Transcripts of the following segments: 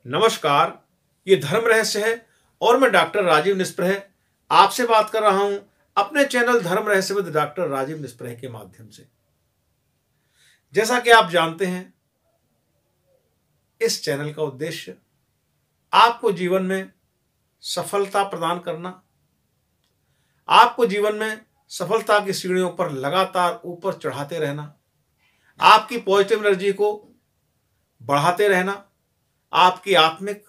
नमस्कार, ये धर्म रहस्य है और मैं डॉक्टर राजीव निस्प्रह आपसे बात कर रहा हूं अपने चैनल धर्म रहस्य विद डॉक्टर राजीव निस्प्रह के माध्यम से। जैसा कि आप जानते हैं, इस चैनल का उद्देश्य आपको जीवन में सफलता प्रदान करना, आपको जीवन में सफलता की सीढ़ियों पर लगातार ऊपर चढ़ाते रहना, आपकी पॉजिटिव एनर्जी को बढ़ाते रहना, आपकी आत्मिक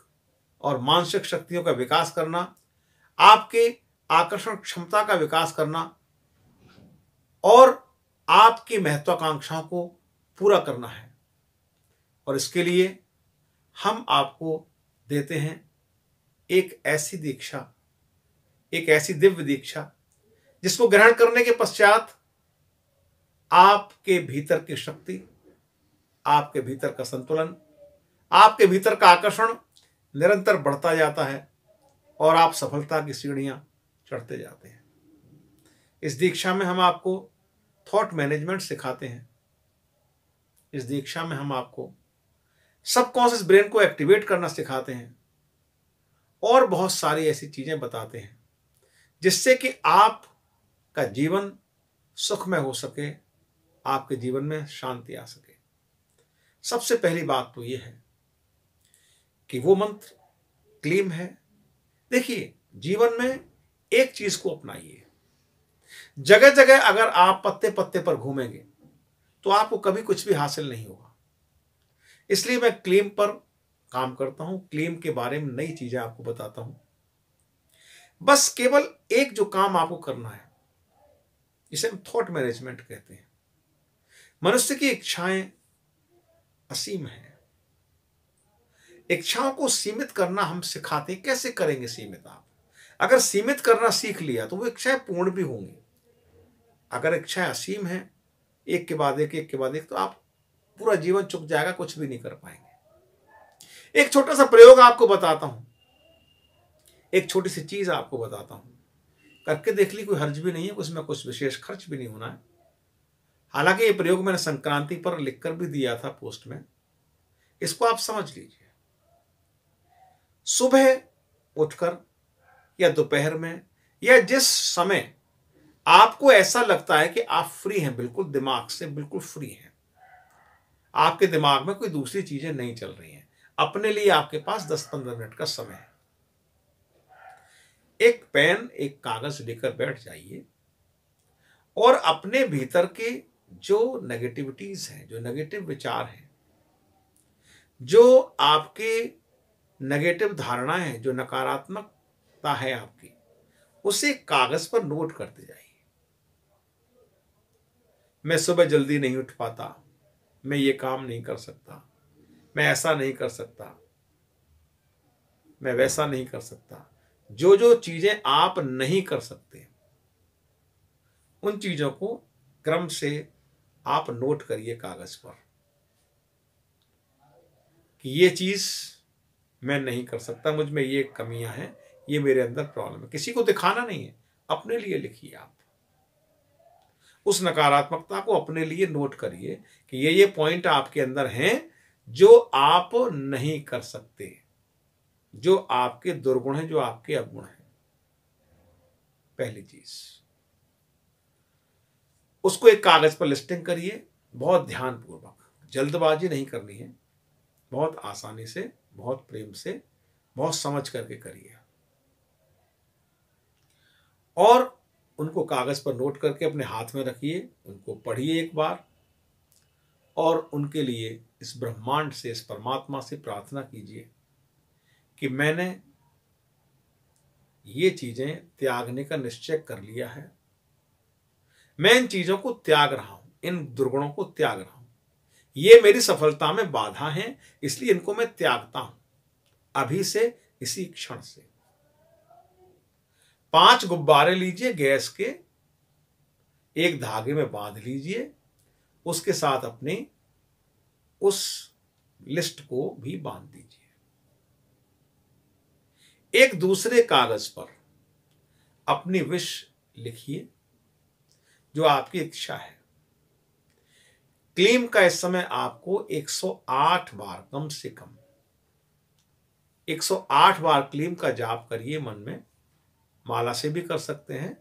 और मानसिक शक्तियों का विकास करना, आपके आकर्षण क्षमता का विकास करना और आपकी महत्वाकांक्षाओं को पूरा करना है। और इसके लिए हम आपको देते हैं एक ऐसी दीक्षा, एक ऐसी दिव्य दीक्षा जिसको ग्रहण करने के पश्चात आपके भीतर की शक्ति, आपके भीतर का संतुलन, आपके भीतर का आकर्षण निरंतर बढ़ता जाता है और आप सफलता की सीढ़ियां चढ़ते जाते हैं। इस दीक्षा में हम आपको थॉट मैनेजमेंट सिखाते हैं। इस दीक्षा में हम आपको सबकॉन्शियस ब्रेन को एक्टिवेट करना सिखाते हैं और बहुत सारी ऐसी चीजें बताते हैं जिससे कि आपका जीवन सुखमय हो सके, आपके जीवन में शांति आ सके। सबसे पहली बात तो यह है कि वो मंत्र क्लीम है। देखिए, जीवन में एक चीज को अपनाइए। जगह जगह अगर आप पत्ते पत्ते पर घूमेंगे तो आपको कभी कुछ भी हासिल नहीं होगा। इसलिए मैं क्लीम पर काम करता हूं, क्लीम के बारे में नई चीजें आपको बताता हूं। बस केवल एक जो काम आपको करना है, इसे हम थॉट मैनेजमेंट कहते हैं। मनुष्य की इच्छाएं असीम है। इच्छाओं को सीमित करना हम सिखाते हैं। कैसे करेंगे सीमित? आप अगर सीमित करना सीख लिया तो वो इच्छाएं पूर्ण भी होंगी। अगर इच्छाएं असीम है, एक के बाद एक, तो आप पूरा जीवन चुक जाएगा, कुछ भी नहीं कर पाएंगे। एक छोटा सा प्रयोग आपको बताता हूं, एक छोटी सी चीज आपको बताता हूं, करके देख ली, कोई हर्ज भी नहीं है, उसमें कुछ विशेष खर्च भी नहीं होना है। हालांकि ये प्रयोग मैंने संक्रांति पर लिखकर भी दिया था पोस्ट में, इसको आप समझ लीजिए। सुबह उठकर या दोपहर में या जिस समय आपको ऐसा लगता है कि आप फ्री हैं, बिल्कुल दिमाग से बिल्कुल फ्री हैं, आपके दिमाग में कोई दूसरी चीजें नहीं चल रही हैं, अपने लिए आपके पास 10-15 मिनट का समय है, एक पेन एक कागज लेकर बैठ जाइए और अपने भीतर के जो नेगेटिविटीज हैं, जो नेगेटिव विचार हैं, जो आपके नेगेटिव धारणाएं हैं, जो नकारात्मकता है आपकी, उसे कागज पर नोट करते जाइए। मैं सुबह जल्दी नहीं उठ पाता, मैं ये काम नहीं कर सकता, मैं ऐसा नहीं कर सकता, मैं वैसा नहीं कर सकता। जो जो चीजें आप नहीं कर सकते, उन चीजों को क्रम से आप नोट करिए कागज पर कि ये चीज मैं नहीं कर सकता, मुझ में ये कमियां हैं, ये मेरे अंदर प्रॉब्लम है। किसी को दिखाना नहीं है, अपने लिए लिखिए। आप उस नकारात्मकता को अपने लिए नोट करिए कि ये पॉइंट आपके अंदर हैं जो आप नहीं कर सकते, जो आपके दुर्गुण हैं, जो आपके अवगुण हैं। पहली चीज, उसको एक कागज पर लिस्टिंग करिए, बहुत ध्यानपूर्वक, जल्दबाजी नहीं करनी है, बहुत आसानी से, बहुत प्रेम से, बहुत समझ करके करिए और उनको कागज पर नोट करके अपने हाथ में रखिए, उनको पढ़िए एक बार और उनके लिए इस ब्रह्मांड से, इस परमात्मा से प्रार्थना कीजिए कि मैंने ये चीजें त्यागने का निश्चय कर लिया है, मैं इन चीजों को त्याग रहा हूं, इन दुर्गुणों को त्याग रहा हूं, ये मेरी सफलता में बाधा हैं, इसलिए इनको मैं त्यागता हूं अभी से, इसी क्षण से। 5 गुब्बारे लीजिए गैस के, एक धागे में बांध लीजिए, उसके साथ अपनी उस लिस्ट को भी बांध दीजिए। एक दूसरे कागज पर अपनी विश लिखिए, जो आपकी इच्छा है। क्लीम का इस समय आपको 108 बार कम से कम 108 बार क्लीम का जाप करिए मन में। माला से भी कर सकते हैं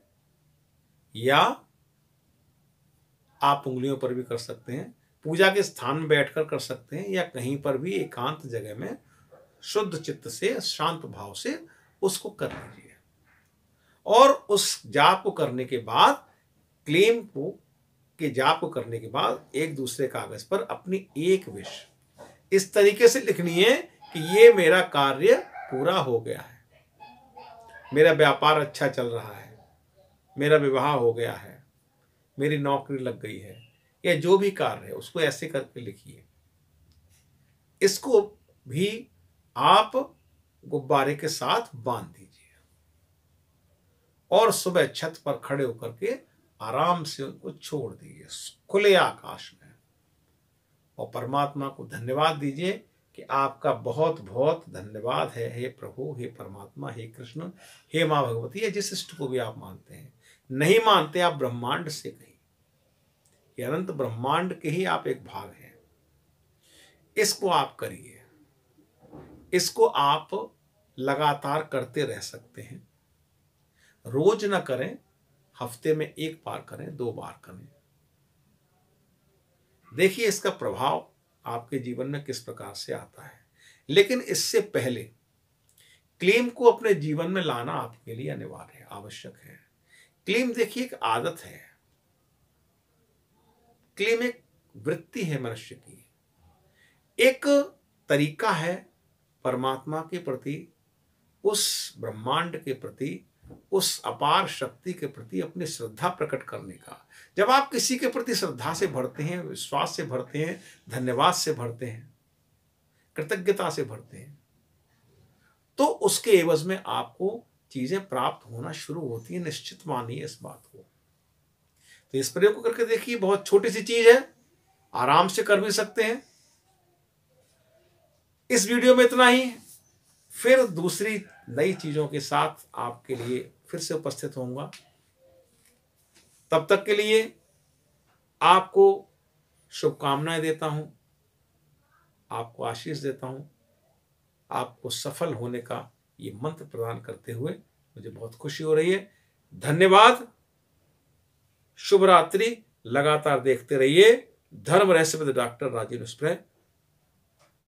या आप उंगलियों पर भी कर सकते हैं, पूजा के स्थान में बैठकर कर सकते हैं, या कहीं पर भी एकांत जगह में शुद्ध चित्त से शांत भाव से उसको कर लीजिए। और उस जाप को करने के बाद, क्लेम को के जाप को करने के बाद एक दूसरे कागज पर अपनी एक विश इस तरीके से लिखनी है कि ये मेरा कार्य पूरा हो गया है, मेरा व्यापार अच्छा चल रहा है, मेरा विवाह हो गया है, मेरी नौकरी लग गई है, या जो भी कार्य है उसको ऐसे करके लिखिए। इसको भी आप गुब्बारे के साथ बांध दीजिए और सुबह छत पर खड़े होकर के आराम से उनको छोड़ दीजिए खुले आकाश में, और परमात्मा को धन्यवाद दीजिए कि आपका बहुत बहुत धन्यवाद है, हे प्रभु, हे परमात्मा, हे कृष्ण, हे माँ भगवती, या जिस इष्ट को भी आप मानते हैं। नहीं मानते आप ब्रह्मांड से कहीं, ये अनंत ब्रह्मांड के ही आप एक भाग हैं। इसको आप करिए, इसको आप लगातार करते रह सकते हैं। रोज ना करें, हफ्ते में 1 बार करें, 2 बार करें। देखिए इसका प्रभाव आपके जीवन में किस प्रकार से आता है। लेकिन इससे पहले क्लीम को अपने जीवन में लाना आपके लिए अनिवार्य है, आवश्यक है। क्लीम देखिए एक आदत है, क्लीम एक वृत्ति है मनुष्य की, एक तरीका है परमात्मा के प्रति, उस ब्रह्मांड के प्रति, उस अपार शक्ति के प्रति अपनी श्रद्धा प्रकट करने का। जब आप किसी के प्रति श्रद्धा से भरते हैं, विश्वास से भरते हैं, धन्यवाद से भरते हैं, कृतज्ञता से भरते हैं, तो उसके एवज में आपको चीजें प्राप्त होना शुरू होती है। निश्चित मानिए इस बात को। तो इस प्रयोग को करके देखिए, बहुत छोटी सी चीज है, आराम से कर भी सकते हैं। इस वीडियो में इतना ही, फिर दूसरी नई चीजों के साथ आपके लिए फिर से उपस्थित होऊंगा। तब तक के लिए आपको शुभकामनाएं देता हूं, आपको आशीष देता हूं। आपको सफल होने का ये मंत्र प्रदान करते हुए मुझे बहुत खुशी हो रही है। धन्यवाद, शुभ रात्रि। लगातार देखते रहिए धर्म रहस्य विद डॉक्टर राजेंद्र स्प्रे।